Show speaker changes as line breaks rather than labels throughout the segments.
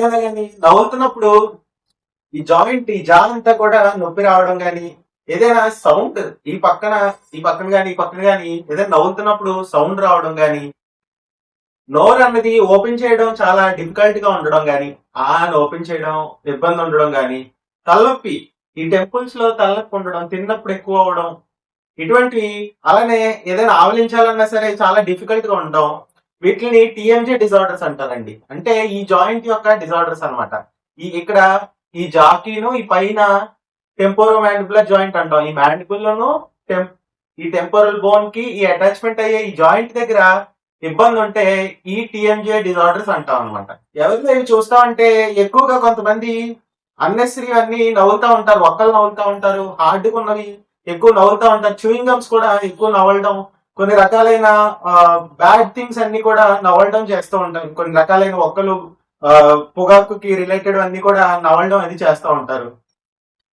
కానీ నవ్వుతున్నప్పుడు ఈ జా అంతా కూడా నొప్పి రావడం గాని, ఏదైనా సౌండ్ ఈ పక్కన గాని ఏదైనా నవ్వుతున్నప్పుడు సౌండ్ రావడం గాని, నోరు అన్నది ఓపెన్ చేయడం చాలా డిఫికల్ట్ గా ఉండడం గాని, ఓపెన్ చేయడం ఇబ్బంది ఉండడం గాని, తలనొప్పి ఈ టెంపుల్స్ లో తలనొప్పి ఉండడం, తిన్నప్పుడు ఎక్కువ అవడం, ఇటువంటివి. అలానే ఏదైనా ఆవలించాలన్నా సరే చాలా డిఫికల్ట్ గా ఉండడం, వీటిని టిఎంజే డిజార్డర్స్ అంటారండి. అంటే ఈ జాయింట్ యొక్క డిజార్డర్స్ అన్నమాట. ఇక్కడ ఈ జాకీను ఈ పైన టెంపోరో మ్యాండిబులర్ జాయింట్ అంటాం. ఈ మ్యాండిబుల్ లోను ఈ టెంపోరల్ బోన్ కి ఈ అటాచ్మెంట్ అయ్యే ఈ జాయింట్ దగ్గర ఇబ్బంది ఉంటే ఈ టిఎంజే డిజార్డర్స్ అంటాం అనమాట. ఎవరిలో ఇవి చూస్తా ఉంటే ఎక్కువగా కొంతమంది అన్నెసరీ అన్ని నవ్వుతా ఉంటారు, ఒక్కలు నవ్వుతా ఉంటారు, హార్డ్ ఉన్నవి ఎక్కువ నవ్వుతా ఉంటారు, చూయింగ్ గమ్స్ కూడా ఎక్కువ నవ్వడం, కొన్ని రకాలైన బ్యాడ్ థింగ్స్ అన్ని కూడా నవ్వడం చేస్తూ ఉంటారు. కొన్ని రకాలైన ఒక్కలు పొగాకుకి రిలేటెడ్ అన్ని కూడా నవ్వడం అది చేస్తూ ఉంటారు.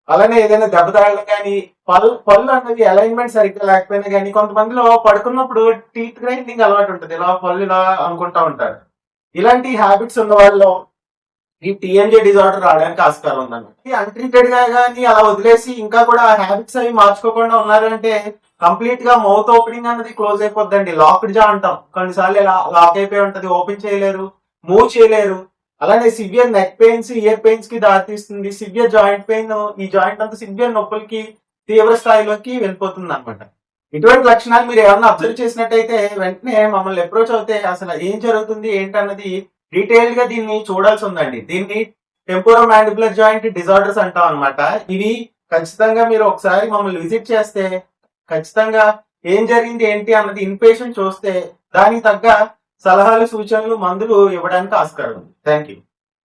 అలానే ఏదైనా దెబ్బ తాగడం కానీ, పళ్ళు అన్నది అలైన్మెంట్ సరిగ్గా లేకపోయినా కానీ, కొంతమందిలో పడుకున్నప్పుడు టీత్ గ్రైండింగ్ అలవాటు ఉంటుంది, ఇలా పళ్ళు ఇలా అనుకుంటా ఉంటారు. ఇలాంటి హ్యాబిట్స్ ఉన్న వాళ్ళు ఈ టిఎంజే డిజార్డర్ రావడానికి ఆస్కారం ఉందన్నమాట. అన్ట్రీటెడ్ గా కానీ అలా వదిలేసి ఇంకా కూడా హ్యాబిట్స్ అవి మార్చుకోకుండా ఉన్నారంటే కంప్లీట్ గా మౌత్ ఓపెనింగ్ అన్నది క్లోజ్ అయిపోద్దండి. లాక్డ్ జా అంటాం, కొన్నిసార్లు ఇలా లాక్ అయిపోయి ఉంటది, ఓపెన్ చేయలేరు, మూవ్ చేయలేరు. అలానే severe neck pains, year pains కి దారితీస్తుంది. సివియర్ జాయింట్ పెయిన్, ఈ జాయింట్ అంతా సివియర్ నొప్పులకి తీవ్ర స్థాయిలోకి వెళ్ళిపోతుంది అనమాట. ఇటువంటి లక్షణాలు మీరు ఏమన్నా అబ్జర్వ్ చేసినట్టయితే వెంటనే మమ్మల్ని అప్రోచ్ అవుతే అసలు ఏం జరుగుతుంది ఏంటన్నది డీటెయిల్ గా దీన్ని చూడాల్సి ఉందండి. దీన్ని టెంపోరో మ్యాండిబులర్ జాయింట్ డిజార్డర్స్ అంటాం అనమాట. ఇవి ఖచ్చితంగా మీరు ఒకసారి మమ్మల్ని విజిట్ చేస్తే ఖచ్చితంగా ఏం జరిగింది ఏంటి అన్నది ఇన్పేషెంట్ చూస్తే దానికి తగ్గ సలహాలు, సూచనలు, మందులు ఇవ్వడానికి ఆస్కారం ఉంది. Thank you.